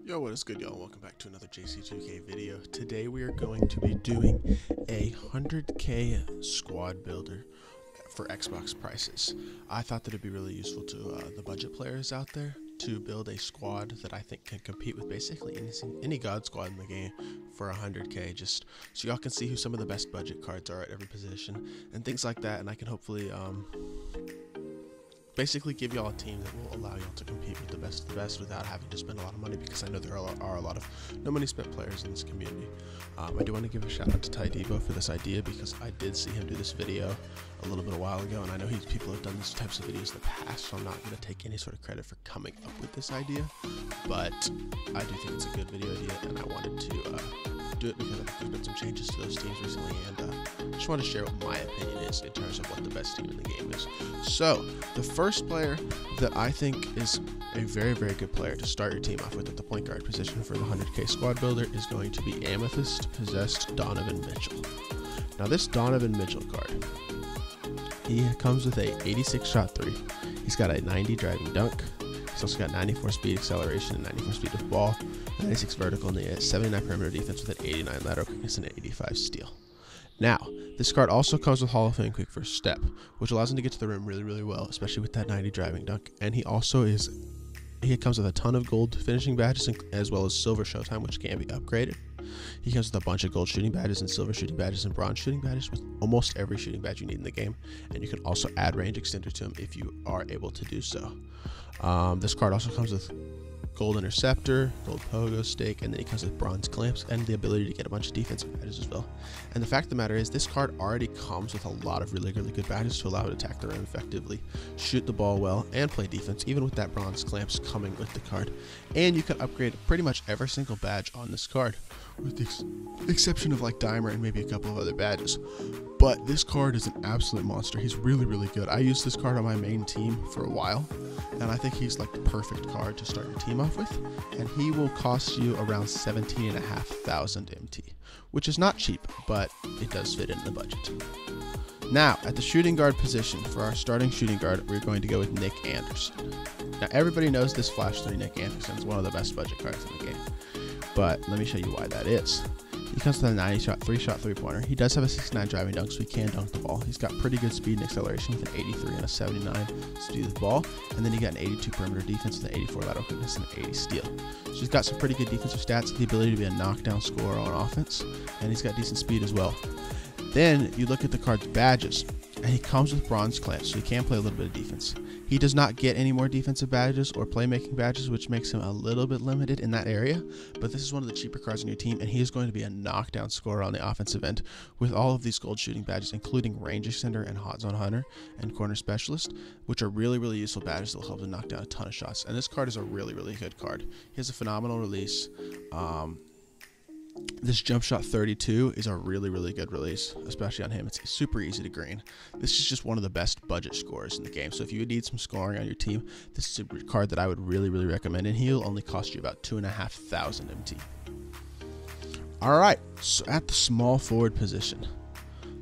Yo, what is good, y'all? Welcome back to another JC2K video. Today we are going to be doing a 100k squad builder for Xbox prices. I thought that it'd be really useful to the budget players out there to build a squad that I think can compete with basically any god squad in the game for 100k, just so y'all can see who some of the best budget cards are at every position and things like that, and I can hopefully basically give y'all a team that will allow y'all to compete with the best of the best without having to spend a lot of money, because I know there are a lot of no money spent players in this community. I do want to give a shout out to Ty Devo for this idea, because I did see him do this video a little bit a while ago, and I know people have done these types of videos in the past, so I'm not going to take any sort of credit for coming up with this idea, but I do think it's a good video idea, and I wanted to do it because there's been some changes to those teams recently, and just want to share what my opinion is in terms of what the best team in the game is. So the first player that I think is a very, very good player to start your team off with at the point guard position for the 100k squad builder is going to be Amethyst Possessed Donovan Mitchell. Now this Donovan Mitchell card, he comes with a 86 shot 3. He's got a 90 driving dunk. He's also got 94 speed acceleration and 94 speed with ball, 96 vertical, and a 79 perimeter defense with an 89 lateral quickness and an 85 steal. Now, this card also comes with Hall of Fame quick first step, which allows him to get to the rim really, really well, especially with that 90 driving dunk. And he comes with a ton of gold finishing badges as well as silver showtime, which can be upgraded. He comes with a bunch of gold shooting badges and silver shooting badges and bronze shooting badges with almost every shooting badge you need in the game. And you can also add range extender to him if you are able to do so. This card also comes with gold interceptor, gold pogo stick, and then he comes with bronze clamps and the ability to get a bunch of defensive badges as well. And the fact of the matter is, this card already comes with a lot of really, really good badges to allow it to attack the rim effectively, shoot the ball well, and play defense, even with that bronze clamps coming with the card. And you can upgrade pretty much every single badge on this card, with the exception of like Dimer and maybe a couple of other badges. But this card is an absolute monster. He's really, really good. I used this card on my main team for a while, and I think he's like the perfect card to start your team off with. And he will cost you around 17,500 MT, which is not cheap, but it does fit in the budget. Now, at the shooting guard position, for our starting shooting guard, we're going to go with Nick Anderson. Now, everybody knows this Flash 3 Nick Anderson is one of the best budget cards in the game, but let me show you why that is. He comes with a 90 shot, 3-shot three-pointer. He does have a 69 driving dunk, so he can dunk the ball. He's got pretty good speed and acceleration with an 83 and a 79 speed with the ball. And then he got an 82 perimeter defense with an 84 lateral quickness and an 80 steal. So he's got some pretty good defensive stats, the ability to be a knockdown scorer on offense, and he's got decent speed as well. Then you look at the card's badges, and he comes with bronze clamps, so he can play a little bit of defense. He does not get any more defensive badges or playmaking badges, which makes him a little bit limited in that area, but this is one of the cheaper cards on your team, and he is going to be a knockdown scorer on the offensive end with all of these gold shooting badges, including range extender and hot zone hunter and corner specialist, which are really, really useful badges that will help him knock down a ton of shots. And this card is a really, really good card. He has a phenomenal release. This jump shot 32 is a really, really good release, especially on him. It's super easy to green. This is just one of the best budget scorers in the game. So if you would need some scoring on your team, this is a card that I would really, really recommend. And he'll only cost you about 2,500 MT. All right, so at the small forward position,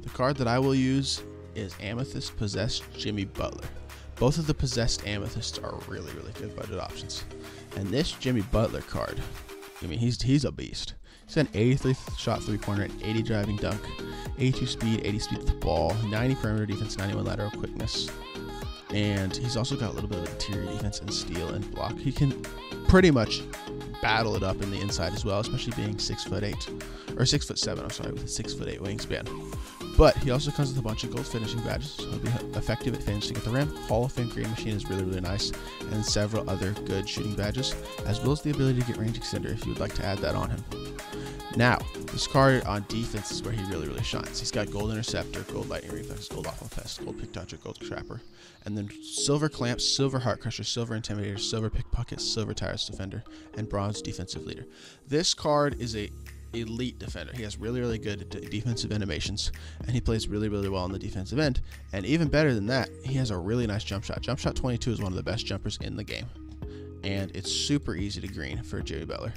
the card that I will use is Amethyst Possessed Jimmy Butler. Both of the Possessed Amethysts are really, really good budget options. And this Jimmy Butler card, I mean, he's a beast. He's got an 83 shot three-pointer, an 80 driving dunk, 82 speed, 80 speed with the ball, 90 perimeter defense, 91 lateral quickness, and he's also got a little bit of interior defense and steal and block. He can pretty much battle it up in the inside as well, especially being 6'8", or 6'7", I'm sorry, with a 6'8" wingspan. But he also comes with a bunch of gold finishing badges, so he'll be effective at finishing at the rim. Hall of Fame green machine is really, really nice, and several other good shooting badges, as well as the ability to get range extender if you would like to add that on him. Now, this card on defense is where he really, really shines. He's got gold interceptor, gold lightning reflex, gold off test, gold pick dodger, gold trapper, and then silver clamps, silver heart crusher, silver intimidator, silver pickpocket, silver tires defender, and bronze defensive leader. This card is a elite defender. He has really, really good defensive animations, and he plays really, really well on the defensive end. And even better than that, he has a really nice jump shot. Jump shot 22 is one of the best jumpers in the game, and it's super easy to green for Jimmy Butler.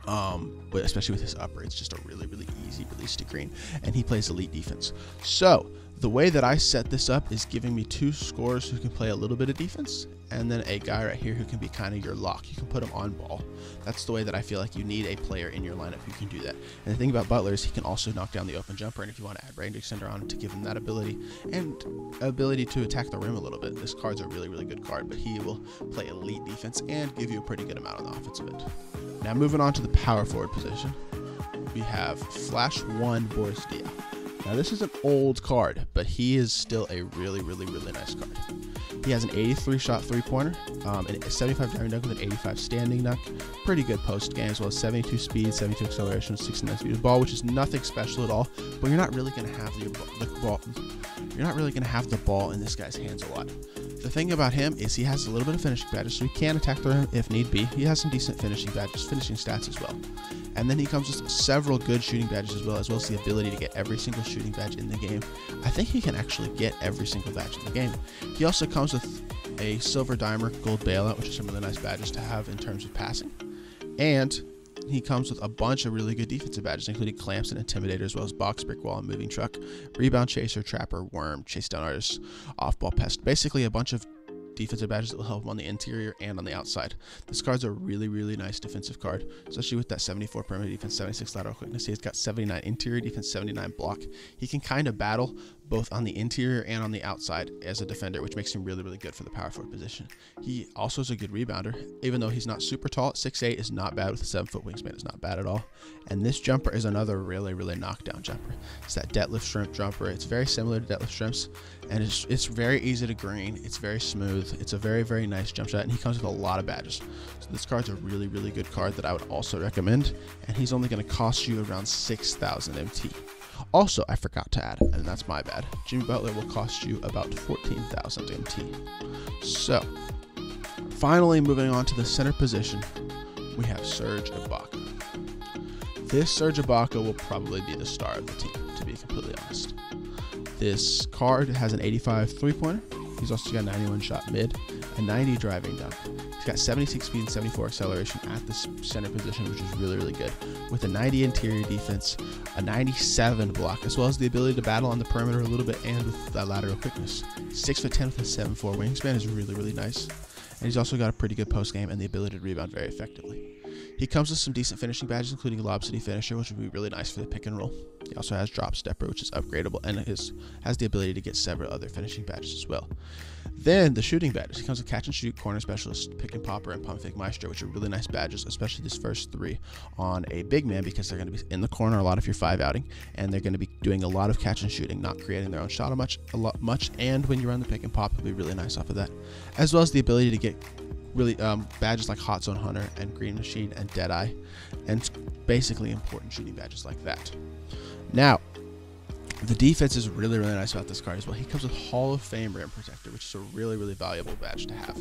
But especially with his upper, it's just a really, really easy release to green, and he plays elite defense. So the way that I set this up is giving me two scorers who can play a little bit of defense, and then a guy right here who can be kind of your lock. You can put him on ball. That's the way that I feel like you need a player in your lineup who can do that. And the thing about Butler is he can also knock down the open jumper, and if you want to add range extender on him to give him that ability and ability to attack the rim a little bit, this card's a really, really good card, but he will play elite defense and give you a pretty good amount on the offensive end. Now moving on to the power forward position, we have Flash 1 Boris Dia. Now this is an old card, but he is still a really, really, really nice card. He has an 83 shot 3-pointer, a 75 driving dunk with an 85 standing dunk, pretty good post game, as well as 72 speed, 72 acceleration, 69 speed of the ball, which is nothing special at all. But you're not really going to have the ball. You're not really going to have the ball in this guy's hands a lot. The thing about him is he has a little bit of finishing badges, so he can attack the rim if need be. He has some decent finishing badges, finishing stats as well. And then he comes with several good shooting badges as well as the ability to get every single shooting badge in the game. I think he can actually get every single badge in the game. He also comes with a silver dimer, gold bailout, which are some really nice badges to have in terms of passing. And he comes with a bunch of really good defensive badges, including clamps and intimidator, as well as box, brick wall, and moving truck, rebound chaser, trapper, worm, chase down artist, off ball pest. Basically a bunch of defensive badges that will help him on the interior and on the outside. This card's a really, really nice defensive card, especially with that 74 perimeter defense, 76 lateral quickness. He's got 79 interior defense, 79 block. He can kind of battle both on the interior and on the outside as a defender, which makes him really, really good for the power forward position. He also is a good rebounder, even though he's not super tall. 6'8" is not bad with a 7-foot wingspan. It's not bad at all. And this jumper is another really, really knockdown jumper. It's that deadlift shrimp jumper. It's very similar to deadlift shrimps, and it's very easy to green. It's very smooth. It's a very, very nice jump shot, and he comes with a lot of badges. So this card's a really, really good card that I would also recommend, and he's only going to cost you around 6,000 MT. Also, I forgot to add, and that's my bad, Jimmy Butler will cost you about 14,000 MT. So, finally moving on to the center position, we have Serge Ibaka. This Serge Ibaka will probably be the star of the team, to be completely honest. This card has an 85 3-pointer. He's also got a 91 shot mid, a 90 driving dunk. He's got 76 speed and 74 acceleration at the center position, which is really, really good. With a 90 interior defense, a 97 block, as well as the ability to battle on the perimeter a little bit and with that lateral quickness. 6'10" with a 7'4" wingspan is really, really nice. And he's also got a pretty good post game and the ability to rebound very effectively. He comes with some decent finishing badges, including Lob City Finisher, which would be really nice for the pick and roll. He also has Drop Stepper, which is upgradable, and has the ability to get several other finishing badges as well. Then the shooting badges. He comes with Catch and Shoot, Corner Specialist, Pick and Popper, and Pump Fake Maestro, which are really nice badges, especially these first three on a big man, because they're going to be in the corner a lot if you're 5 outing, and they're going to be doing a lot of catch and shooting, not creating their own shot a lot much, and when you run the pick and pop, it'll be really nice off of that, as well as the ability to get really badges like Hot Zone Hunter and Green Machine and Deadeye, and basically important shooting badges like that. Now, the defense is really, really nice about this card as well. He comes with Hall of Fame Rim Protector, which is a really, really valuable badge to have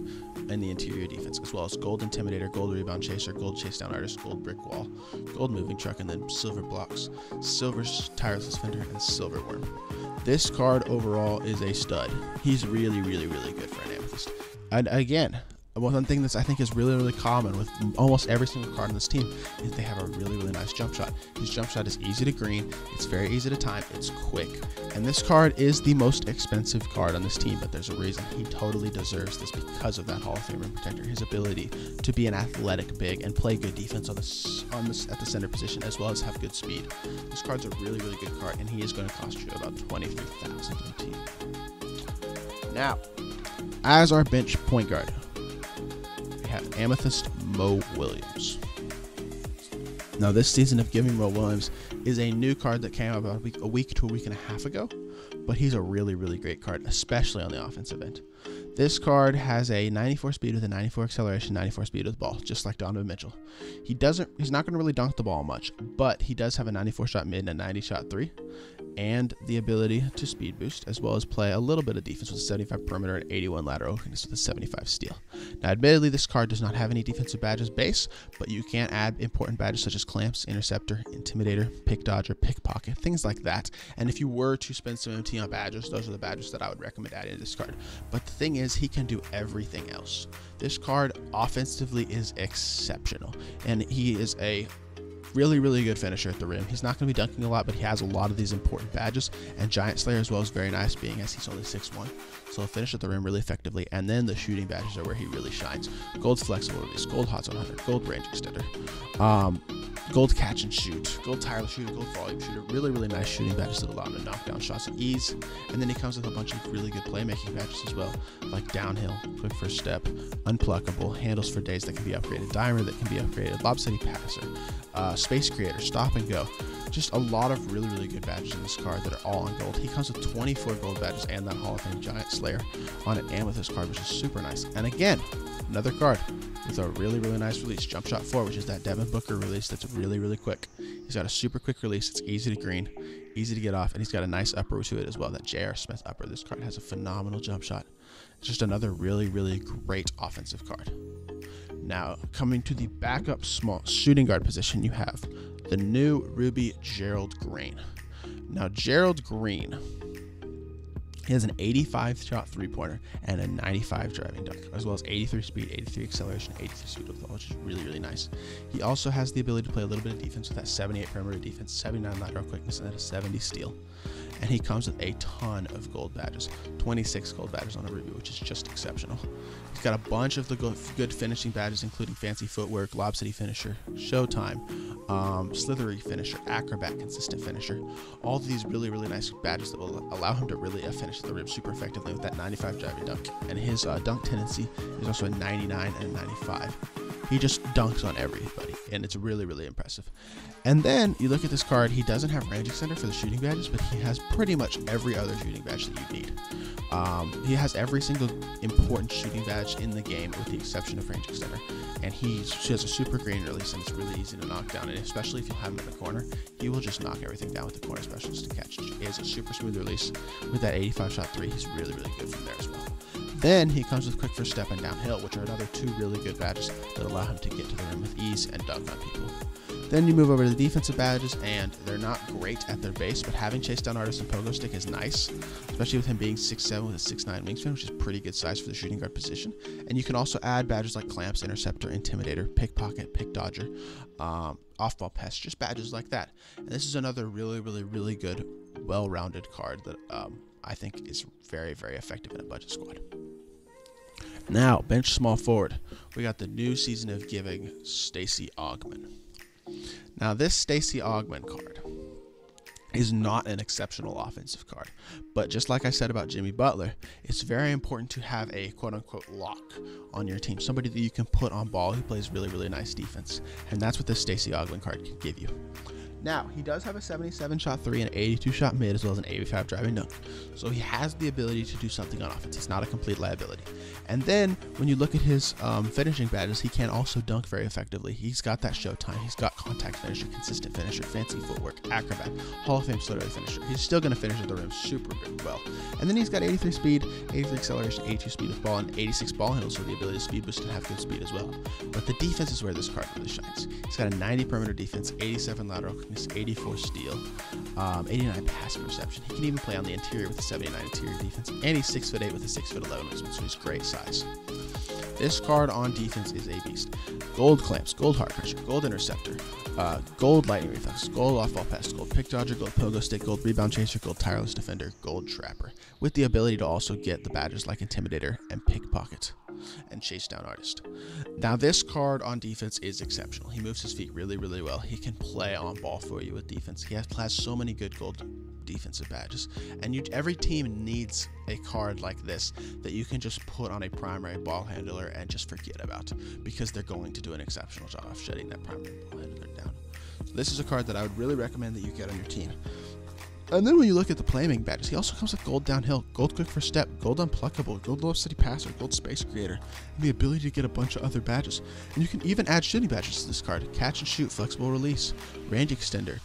in the interior defense, as well as Gold Intimidator, Gold Rebound Chaser, Gold Chase Down Artist, Gold Brick Wall, Gold Moving Truck, and then Silver Blocks, Silver Tireless Fender, and Silver Worm. This card overall is a stud. He's really, really, really good for an Amethyst. And again, one thing that I think is really, really common with almost every single card on this team is they have a really, really nice jump shot. His jump shot is easy to green, it's very easy to time, it's quick. And this card is the most expensive card on this team, but there's a reason he totally deserves this because of that Hall of Fame Rim Protector, his ability to be an athletic big and play good defense at the center position, as well as have good speed. This card's a really, really good card, and he is going to cost you about 23,000 MT. Now, as our bench point guard, have Amethyst Mo Williams. Now, this season of Giving Mo Williams is a new card that came out about a week to a week and a half ago, but he's a really, really great card, especially on the offensive end. This card has a 94 speed with a 94 acceleration, 94 speed with the ball, just like Donovan Mitchell. He's not going to really dunk the ball much, but he does have a 94 shot mid and a 90 shot 3, and the ability to speed boost, as well as play a little bit of defense with a 75 perimeter and 81 lateral quickness with a 75 steal. Now, admittedly, this card does not have any defensive badges base, but you can add important badges such as Clamps, Interceptor, Intimidator, Pick Dodger, Pickpocket, things like that. And if you were to spend some MT on badges, those are the badges that I would recommend adding to this card. But the thing is, he can do everything else. This card offensively is exceptional, and he is a really, really good finisher at the rim. He's not going to be dunking a lot, but he has a lot of these important badges. And Giant Slayer as well is very nice, being as he's only 6'1". So he'll finish at the rim really effectively. And then the shooting badges are where he really shines. Gold flexible release, gold hot zone 100, gold range extender, gold catch and shoot, gold tireless shooter, gold volume shooter. Really, really nice shooting badges that allow him to knock down shots with ease. And then he comes with a bunch of really good playmaking badges as well, like downhill, quick first step, unpluckable, handles for days that can be upgraded, dimer that can be upgraded, lob city passer, space creator, stop and go. Just a lot of really, really good badges in this card that are all on gold. He comes with 24 gold badges and that Hall of Fame Giant Slayer on it, and with this card, which is super nice. And again, another card with a really, really nice release, Jump Shot 4, which is that Devin Booker release that's really, really quick. He's got a super quick release. It's easy to green, easy to get off, and he's got a nice upper to it as well. That J.R. Smith upper. This card has a phenomenal jump shot. It's just another really, really great offensive card. Now, coming to the backup small shooting guard position, you have the new Ruby Gerald Green. Now, Gerald Green, he has an 85 shot three-pointer and a 95 driving dunk, as well as 83 speed, 83 acceleration, 83 speed with the ball, which is really, really nice. He also has the ability to play a little bit of defense with that 78 perimeter defense, 79 lateral quickness, and a 70 steal. And he comes with a ton of gold badges, 26 gold badges on a Ruby, which is just exceptional. He's got a bunch of the good finishing badges, including Fancy Footwork, Lob City Finisher, Showtime, Slithery Finisher, Acrobat, Consistent Finisher. All of these really, really nice badges that will allow him to really finish the rim super effectively with that 95 driving dunk. And his dunk tendency is also a 99 and a 95. He just dunks on everybody, and it's really, really impressive. And then you look at this card, he doesn't have range extender for the shooting badges, but he has pretty much every other shooting badge that you need. He has every single important shooting badge in the game with the exception of range extender. And he has a super green release, and it's really easy to knock down. And especially if you have him in the corner, he will just knock everything down with the corner specialist to catch. He has a super smooth release with that 85 shot 3. He's really, really good from there as well. Then he comes with quick first step and downhill, which are another two really good badges that allow him to get to the rim with ease and dunk on people. Then you move over to the defensive badges, and they're not great at their base, but having Chase Down Artist and Pogo Stick is nice, especially with him being 6'7" with a 6'9" wingspan, which is pretty good size for the shooting guard position. And you can also add badges like Clamps, Interceptor, Intimidator, Pickpocket, Pick Dodger, Off-Ball Pest, just badges like that. And this is another really, really, really good, well-rounded card that I think is very, very effective in a budget squad. Now, bench small forward, we got the new Season of Giving Stacey Augmon. Now, this Stacey Augmon card is not an exceptional offensive card, but just like I said about Jimmy Butler, it's very important to have a quote-unquote lock on your team, somebody that you can put on ball who plays really, really nice defense, and that's what this Stacey Augmon card can give you. Now, he does have a 77 shot 3 and an 82 shot mid, as well as an 85 driving dunk. So he has the ability to do something on offense. He's not a complete liability. And then when you look at his finishing badges, he can also dunk very effectively. He's got that Showtime. He's got contact finisher, consistent finisher, fancy footwork, acrobat, Hall of Fame Slittery finisher. He's still going to finish at the rim super well. And then he's got 83 speed, 83 acceleration, 82 speed with ball, and 86 ball handles, so the ability to speed boost and have good speed as well. But the defense is where this card really shines. He's got a 90 perimeter defense, 87 lateral quickness, 84 steal, 89 pass perception. He can even play on the interior with a 79 interior defense, and he's 6'8" with a 6'11" wingspan, so he's great size. This card on defense is a beast. Gold Clamps, Gold Heart Crusher, Gold Interceptor, Gold Lightning Reflex, Gold Off-Ball Pest, Gold Pick Dodger, Gold Pogo Stick, Gold Rebound Chaser, Gold Tireless Defender, Gold Trapper, with the ability to also get the badges like Intimidator and Pickpocket and Chase Down Artist. Now, this card on defense is exceptional. He moves his feet really, really well. He can play on ball for you with defense. He has so many good gold defensive badges, and every team needs a card like this that you can just put on a primary ball handler and just forget about, because they're going to do an exceptional job of shutting that primary ball handler down. So this is a card that I would really recommend that you get on your team. And then when you look at the playmaking badges, he also comes with Gold Downhill, Gold Quick First Step, Gold Unpluckable, Gold Low City Passer, Gold Space Creator, and the ability to get a bunch of other badges. And you can even add shooting badges to this card: Catch and Shoot, Flexible Release, Range Extender,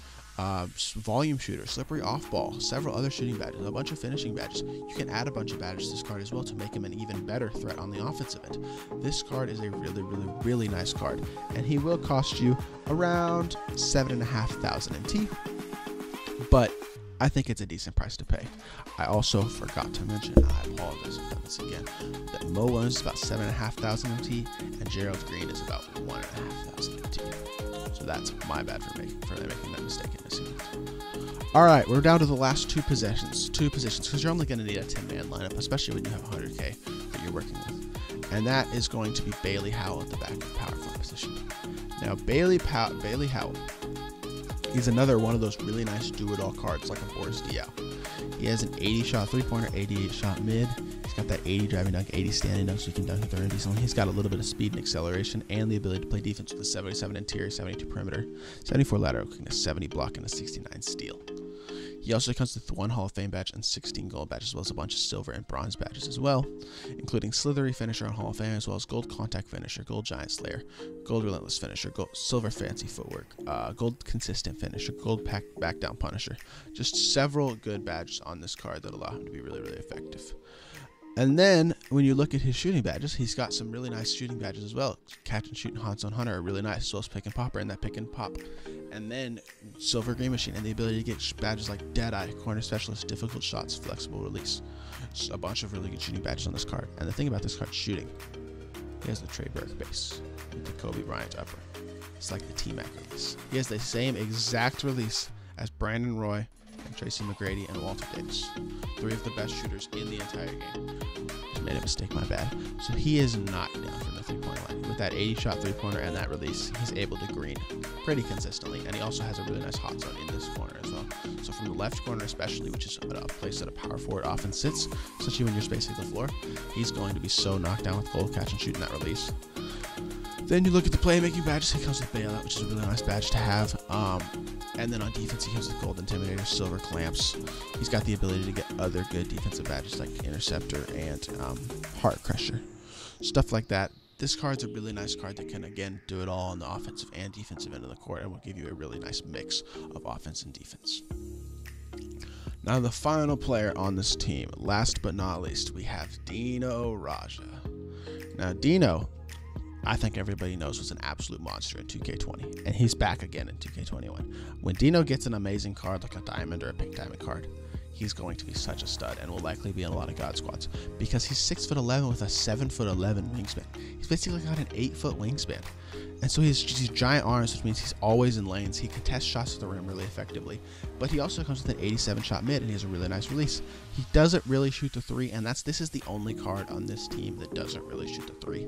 Volume Shooter, Slippery Off Ball, several other shooting badges, a bunch of finishing badges. You can add a bunch of badges to this card as well to make him an even better threat on the offensive end. This card is a really, really, really nice card, and he will cost you around 7,500 MT, but I think it's a decent price to pay. I also forgot to mention, I apologize if I've done this again, that Mo Williams is about 7,500 MT and Gerald Green is about 1,500 MT. So that's my bad for making that mistake and missing it. All right, we're down to the last two positions, because you're only going to need a 10-man lineup, especially when you have 100K that you're working with. And that is going to be Bailey Howell at the back of power forward position. Now, Bailey Howell, he's another one of those really nice do-it-all cards like a Boris Diaw. He has an 80-shot three-pointer, 88-shot mid. He's got that 80 driving dunk, 80 standing dunk, so he can dunk it there decently. He's got a little bit of speed and acceleration, and the ability to play defense with a 77 interior, 72 perimeter, 74 lateral quickness, 70 block, and a 69 steal. He also comes with 1 Hall of Fame badge and 16 gold badges, as well as a bunch of silver and bronze badges as well, including Slithery Finisher on Hall of Fame, as well as Gold Contact Finisher, Gold Giant Slayer, Gold Relentless Finisher, Gold Silver Fancy Footwork, Gold Consistent Finisher, Gold Back Down Punisher. Just several good badges on this card that allow him to be really, really effective. And then, when you look at his shooting badges, he's got some really nice shooting badges as well. Catch and Shoot and Hot Zone Hunter are really nice, as well as Pick and Popper and that Pick and Pop. And then, Silver Green Machine and the ability to get badges like Deadeye, Corner Specialist, Difficult Shots, Flexible Release. Just a bunch of really good shooting badges on this card. And the thing about this card, shooting, he has the Trey Burke base with the Kobe Bryant upper. It's like the T-Mac release. He has the same exact release as Brandon Roy, and Tracy McGrady, and Walter Davis. 3 of the best shooters in the entire game. Just made a mistake, my bad. So he is not down from the three-point line. With that 80-shot three-pointer and that release, he's able to green pretty consistently, and he also has a really nice hot zone in this corner as well. So from the left corner especially, which is a place that a power forward often sits, especially when you're spacing the floor, he's going to be so knocked down with Gold Catch and Shoot in that release. Then you look at the playmaking badges. He comes with Bailout, which is a really nice badge to have. And then on defense, he comes with Gold Intimidator, Silver Clamps. He's got the ability to get other good defensive badges like Interceptor and Heart Crusher. Stuff like that. This card's a really nice card that can, again, do it all on the offensive and defensive end of the court and will give you a really nice mix of offense and defense. Now, the final player on this team, last but not least, we have Dino Raja. Now, Dino, I think everybody knows, was an absolute monster in 2K20, and he's back again in 2K21. When Dino gets an amazing card like a diamond or a pink diamond card, he's going to be such a stud and will likely be in a lot of Goatsquads because he's 6'11" with a 7'11" wingspan. He's basically got an 8-foot wingspan. And so he has these giant arms, which means he's always in lanes. He contests shots to the rim really effectively. But he also comes with an 87-shot mid, and he has a really nice release. He doesn't really shoot the 3, and this is the only card on this team that doesn't really shoot the 3.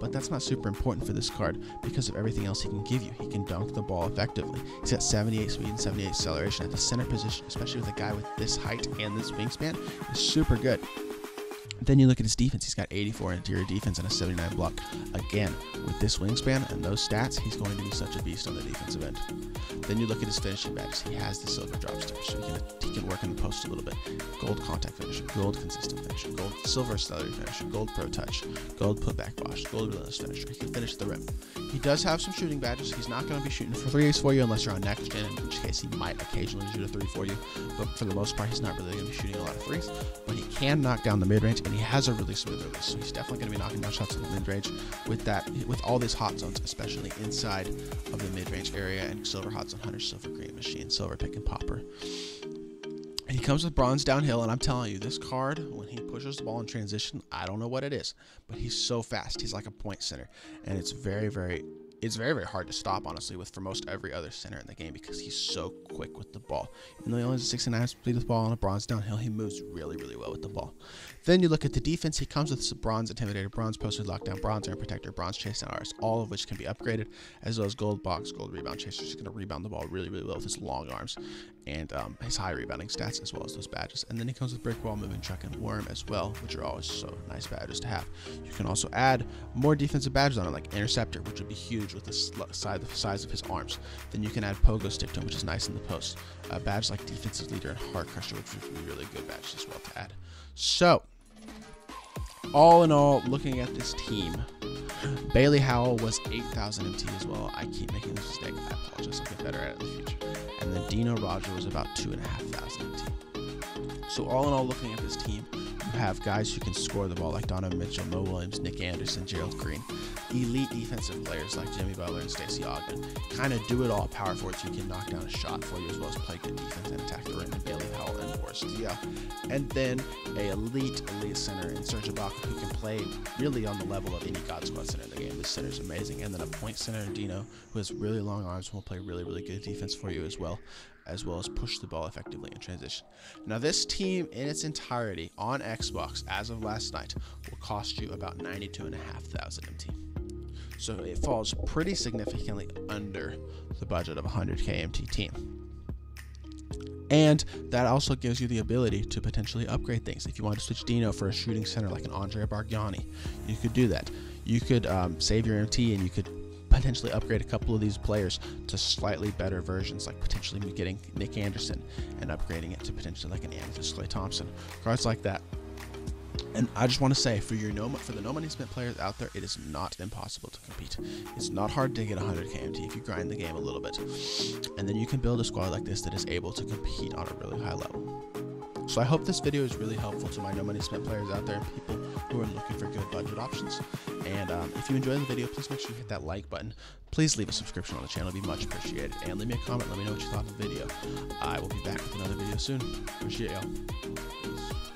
But that's not super important for this card because of everything else he can give you. He can dunk the ball effectively. He's got 78 speed and 78 acceleration at the center position, especially with a guy with this height and this wingspan. Is super good. Then you look at his defense. He's got 84 interior defense and a 79 block. Again, with this wingspan and those stats, he's going to be such a beast on the defensive end. Then you look at his finishing badges. He has the silver drop step, so he can work in the post a little bit. Gold contact finisher, gold consistent finisher, gold silver celery finisher, gold pro touch, gold putback bosh, gold relentless finisher. He can finish the rim. He does have some shooting badges. He's not going to be shooting for 3s for you unless you're on next gen, in which case he might occasionally shoot a 3 for you. But for the most part, he's not really going to be shooting a lot of 3s. But he can knock down the mid-range, and he has a really smooth release, so he's definitely going to be knocking down shots in the mid-range with all these hot zones, especially inside of the mid-range area, and Silver Hot Zone Hunter, Silver Green Machine, Silver Pick and Popper. He comes with bronze downhill, and I'm telling you, this card, when he pushes the ball in transition, I don't know what it is, but he's so fast. He's like a point center, and it's very, very hard to stop, honestly, for most every other center in the game because he's so quick with the ball. Even though he only has a 69 speed with the ball on a bronze downhill, he moves really, really well with the ball. Then you look at the defense. He comes with some bronze intimidator, bronze posted lockdown, bronze air protector, bronze chase down artist, all of which can be upgraded, as well as gold box, gold rebound chaser. He's going to rebound the ball really, really well with his long arms and his high rebounding stats, as well as those badges. And then he comes with brick wall, moving truck, and worm as well, which are always so nice badges to have. You can also add more defensive badges on it, like interceptor, which would be huge with the size of his arms. Then you can add pogo stick to him, which is nice in the post. A badge like defensive leader and heart crusher, which would be really good badges as well to add. So, all in all, looking at this team, Bailey Howell was 8,000 MT as well. I keep making this mistake. I apologize. I'll get better at it in the future. And then Dino Raja was about 2,500 MT. So all in all, looking at this team, you have guys who can score the ball like Donovan Mitchell, Mo Williams, Nick Anderson, Gerald Green. elite defensive players like Jimmy Butler and Stacey Ogden, kind of do it all. Power forwards who can knock down a shot for you, as well as play good defense and attack the rim, and Bailey Powell and Boris Diaw. And then a elite center in Serge Ibaka who can play really on the level of any Goatsquad center in the game. This center is amazing. And then a point center in Dino who has really long arms and will play really good defense for you as well as push the ball effectively in transition. Now this team in its entirety on Xbox as of last night will cost you about $92,500 MT. So it falls pretty significantly under the budget of a 100K MT team. And that also gives you the ability to potentially upgrade things. If you want to switch Dino for a shooting center like an Andre Bargnani, you could do that. You could save your MT and you could potentially upgrade a couple of these players to slightly better versions, like potentially getting Nick Anderson and upgrading it to potentially like an Amethyst Klay Thompson, cards like that. And I just want to say, for the no money spent players out there, it is not impossible to compete. It's not hard to get 100K MT if you grind the game a little bit, and then you can build a squad like this that is able to compete on a really high level. So I hope this video is really helpful to my no money spent players out there and people who are looking for good budget options. And if you enjoyed the video, please make sure you hit that like button. Please leave a subscription on the channel, it'd be much appreciated. And leave me a comment, let me know what you thought of the video. I will be back with another video soon. Appreciate y'all.